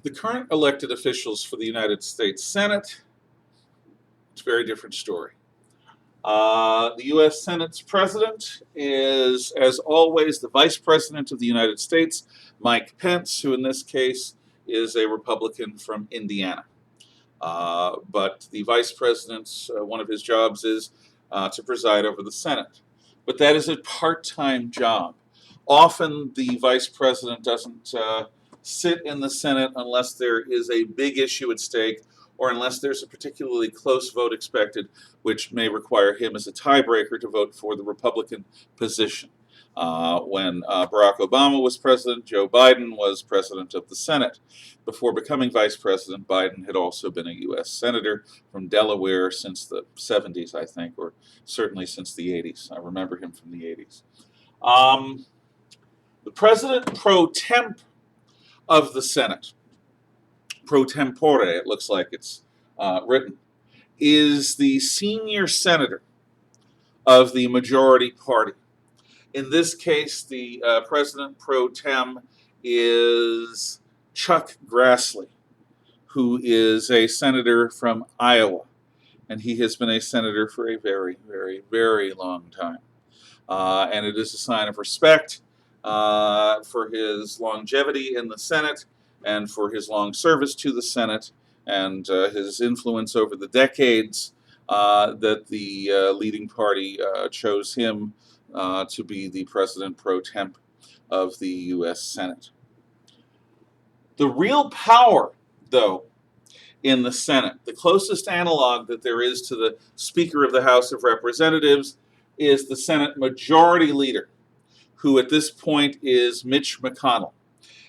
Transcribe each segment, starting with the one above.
The current elected officials for the United States Senate, it's a very different story. The U.S. Senate's president is, as always, the Vice President of the United States, Mike Pence, who in this case is a Republican from Indiana. But the Vice President's, one of his jobs is to preside over the Senate. But that is a part-time job. Often the Vice President doesn't sit in the Senate unless there is a big issue at stake or unless there's a particularly close vote expected, which may require him as a tiebreaker to vote for the Republican position. When Barack Obama was president, Joe Biden was president of the Senate. Before becoming vice president, Biden had also been a U.S. senator from Delaware since the 70s, I think, or certainly since the 80s. I remember him from the 80s. The president pro temp of the Senate, pro tempore, it looks like it's written, is the senior senator of the majority party. In this case, the president pro tem is Chuck Grassley, who is a senator from Iowa, and he has been a senator for a very, very, very long time. And it is a sign of respect for his longevity in the Senate and for his long service to the Senate and his influence over the decades that the leading party chose him to be the president pro temp of the U.S. Senate. The real power, though, in the Senate, the closest analog that there is to the Speaker of the House of Representatives, is the Senate Majority Leader, who at this point is Mitch McConnell.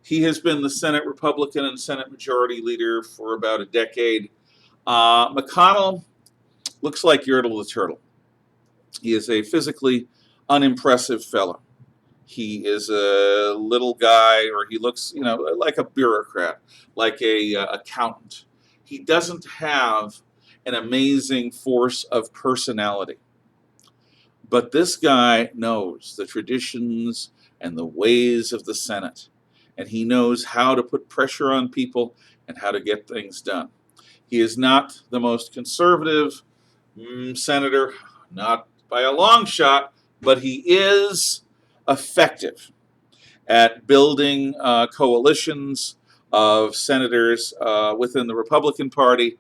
He has been the Senate Republican and Senate Majority Leader for about a decade. McConnell looks like Yertle the Turtle. He is a physically unimpressive fellow. He is a little guy, or he looks, like a bureaucrat, like a accountant. He doesn't have an amazing force of personality. But this guy knows the traditions and the ways of the Senate, and he knows how to put pressure on people and how to get things done. He is not the most conservative senator, not by a long shot, but he is effective at building coalitions of senators within the Republican Party,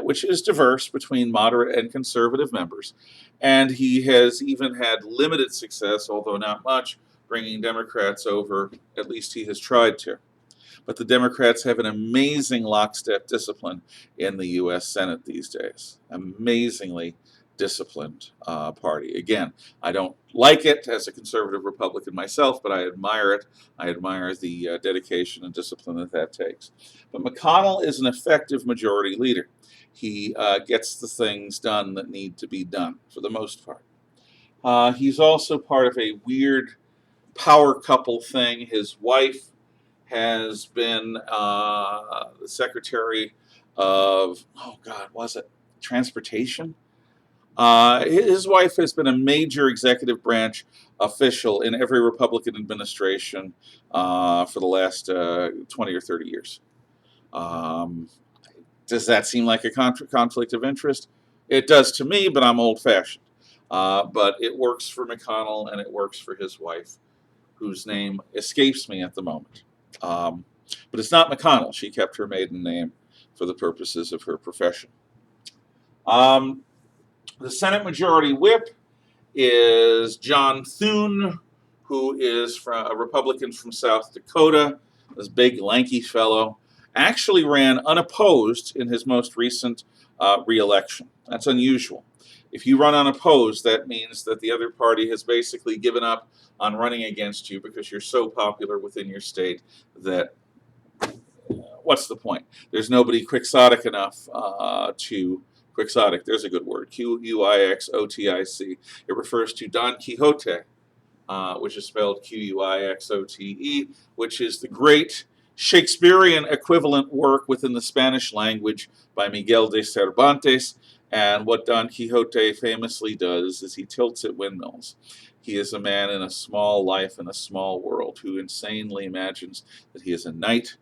which is diverse between moderate and conservative members. And he has even had limited success, although not much, bringing Democrats over. At least he has tried to. But the Democrats have an amazing lockstep discipline in the U.S. Senate these days. Amazingly disciplined party. Again, I don't like it as a conservative Republican myself, but I admire it. I admire the dedication and discipline that takes. But McConnell is an effective majority leader. He gets the things done that need to be done, for the most part. He's also part of a weird power couple thing. His wife has been the Secretary of, Transportation? His wife has been a major executive branch official in every Republican administration for the last 20 or 30 years. Does that seem like a conflict of interest? It does to me, but I'm old-fashioned. But it works for McConnell, and it works for his wife, whose name escapes me at the moment. But it's not McConnell. She kept her maiden name for the purposes of her profession. The Senate Majority Whip is John Thune, who is a Republican from South Dakota, this big, lanky fellow. Actually ran unopposed in his most recent re-election. That's unusual. If you run unopposed, that means that the other party has basically given up on running against you because you're so popular within your state that what's the point? There's nobody quixotic enough quixotic, there's a good word, Quixotic. It refers to Don Quixote, which is spelled Quixote, which is the great Shakespearean equivalent work within the Spanish language by Miguel de Cervantes. And what Don Quixote famously does is he tilts at windmills. He is a man in a small life in a small world who insanely imagines that he is a knight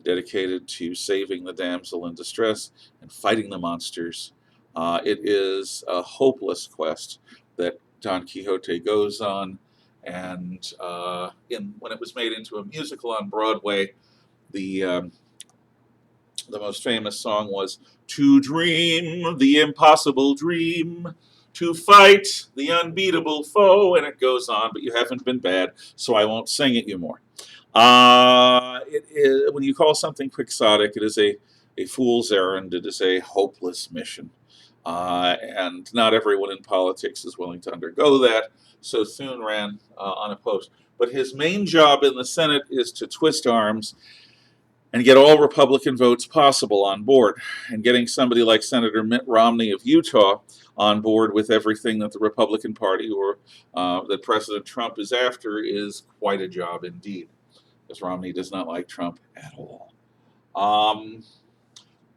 dedicated to saving the damsel in distress and fighting the monsters. It is a hopeless quest that Don Quixote goes on, and when it was made into a musical on Broadway, the the most famous song was "To dream the impossible dream, to fight the unbeatable foe," and it goes on. But you haven't been bad, so I won't sing it you more. It is, when you call something quixotic, it is a fool's errand. It is a hopeless mission. And not everyone in politics is willing to undergo that. So Thune ran unopposed. But his main job in the Senate is to twist arms and get all Republican votes possible on board. And getting somebody like Senator Mitt Romney of Utah on board with everything that the Republican Party or that President Trump is after is quite a job indeed, because Romney does not like Trump at all.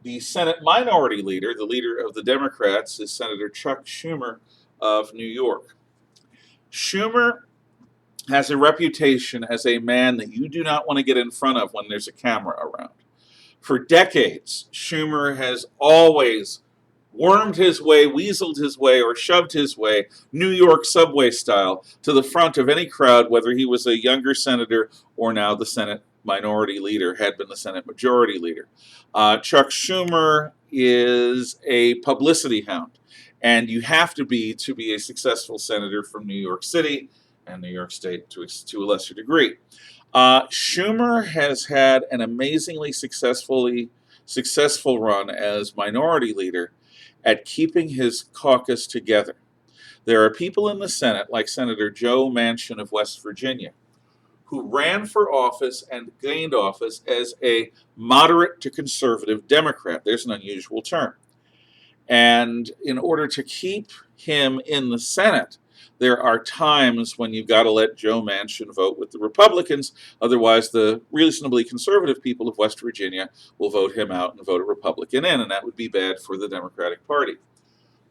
The Senate Minority Leader, the leader of the Democrats, is Senator Chuck Schumer of New York. Schumer has a reputation as a man that you do not want to get in front of when there's a camera around. For decades, Schumer has always wormed his way, weaseled his way, or shoved his way, New York subway style, to the front of any crowd, whether he was a younger senator or now the Senate Minority Leader, had been the Senate Majority Leader. Chuck Schumer is a publicity hound, and you have to be a successful senator from New York City and New York State to a lesser degree. Schumer has had an amazingly successful run as Minority Leader at keeping his caucus together. There are people in the Senate, like Senator Joe Manchin of West Virginia, who ran for office and gained office as a moderate to conservative Democrat. There's an unusual term. And in order to keep him in the Senate, there are times when you've got to let Joe Manchin vote with the Republicans. Otherwise, the reasonably conservative people of West Virginia will vote him out and vote a Republican in, and that would be bad for the Democratic Party.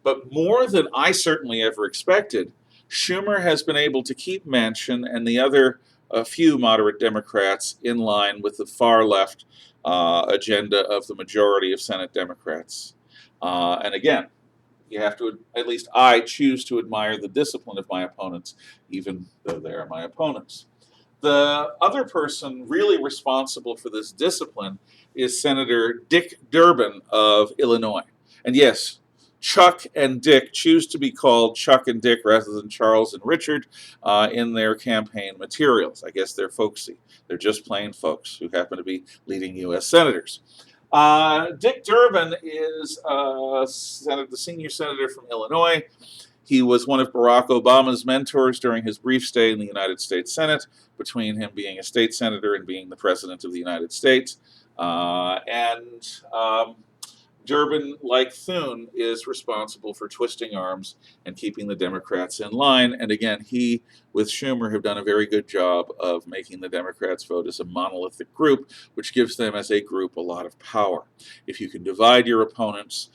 But more than I certainly ever expected, Schumer has been able to keep Manchin and the other few moderate Democrats in line with the far left agenda of the majority of Senate Democrats. And again, you have to, at least I choose to admire the discipline of my opponents, even though they are my opponents. The other person really responsible for this discipline is Senator Dick Durbin of Illinois. And yes, Chuck and Dick choose to be called Chuck and Dick rather than Charles and Richard in their campaign materials. I guess they're folksy. They're just plain folks who happen to be leading U.S. senators. Dick Durbin is the senior senator from Illinois. He was one of Barack Obama's mentors during his brief stay in the United States Senate, between him being a state senator and being the president of the United States. Durbin, like Thune, is responsible for twisting arms and keeping the Democrats in line. And again, he, with Schumer, have done a very good job of making the Democrats vote as a monolithic group, which gives them as a group a lot of power. If you can divide your opponents,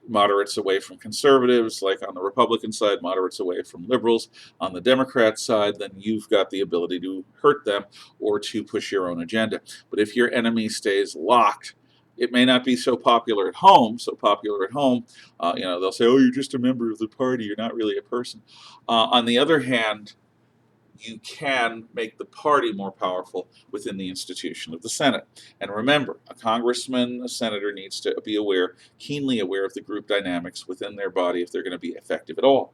moderates away from conservatives, like on the Republican side, moderates away from liberals, on the Democrat side, then you've got the ability to hurt them or to push your own agenda. But if your enemy stays locked, it may not be so popular at home. They'll say, "Oh, you're just a member of the party. You're not really a person." On the other hand, you can make the party more powerful within the institution of the Senate. And remember, a congressman, a senator needs to be keenly aware of the group dynamics within their body if they're going to be effective at all.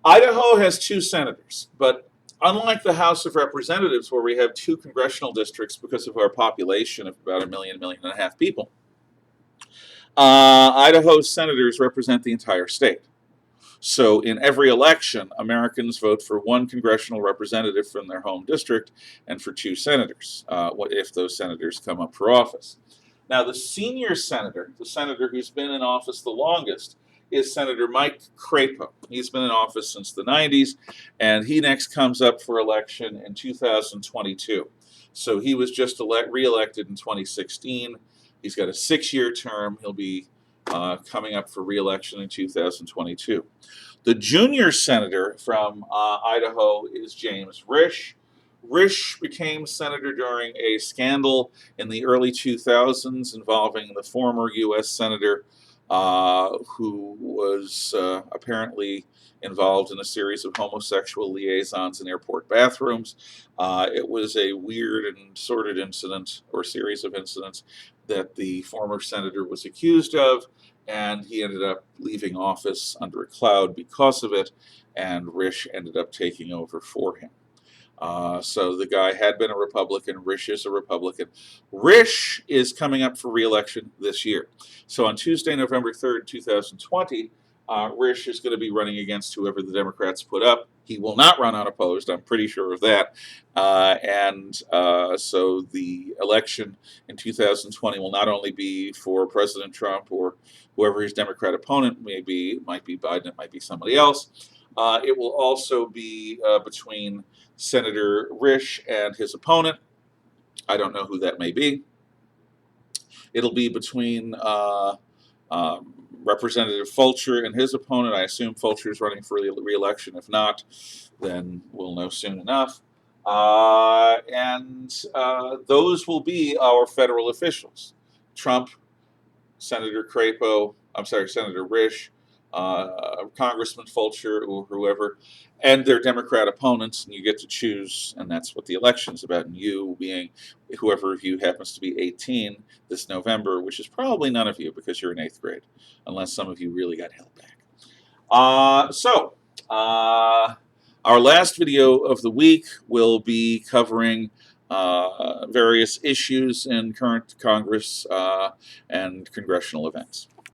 Idaho has 2 senators, but unlike the House of Representatives, where we have 2 congressional districts because of our population of about 1.5 million people, Idaho's senators represent the entire state. So in every election, Americans vote for 1 congressional representative from their home district and for 2 senators, if those senators come up for office. Now, the senior senator, the senator who's been in office the longest, is Senator Mike Crapo. He's been in office since the 90s, and he next comes up for election in 2022. So he was just reelected in 2016. He's got a 6-year term. He'll be coming up for re-election in 2022. The junior senator from Idaho is James Risch, Risch became senator during a scandal in the early 2000s involving the former U.S. senator who was apparently involved in a series of homosexual liaisons in airport bathrooms. It was a weird and sordid incident, or series of incidents, that the former senator was accused of, and he ended up leaving office under a cloud because of it, and Risch ended up taking over for him. So the guy had been a Republican. Risch is a Republican. Risch is coming up for re-election this year. So on Tuesday, November 3rd, 2020, Risch is going to be running against whoever the Democrats put up. He will not run unopposed. I'm pretty sure of that. So the election in 2020 will not only be for President Trump or whoever his Democrat opponent may be. It might be Biden. It might be somebody else. It will also be between Senator Risch and his opponent. I don't know who that may be. It'll be between Representative Fulcher and his opponent. I assume Fulcher is running for re-election. If not, then we'll know soon enough. Those will be our federal officials. Trump, Senator Risch, Congressman Fulcher, or whoever, and their Democrat opponents, and you get to choose, and that's what the election's about, and you being whoever of you happens to be 18 this November, which is probably none of you because you're in 8th grade, unless some of you really got held back. Our last video of the week will be covering various issues in current Congress and congressional events.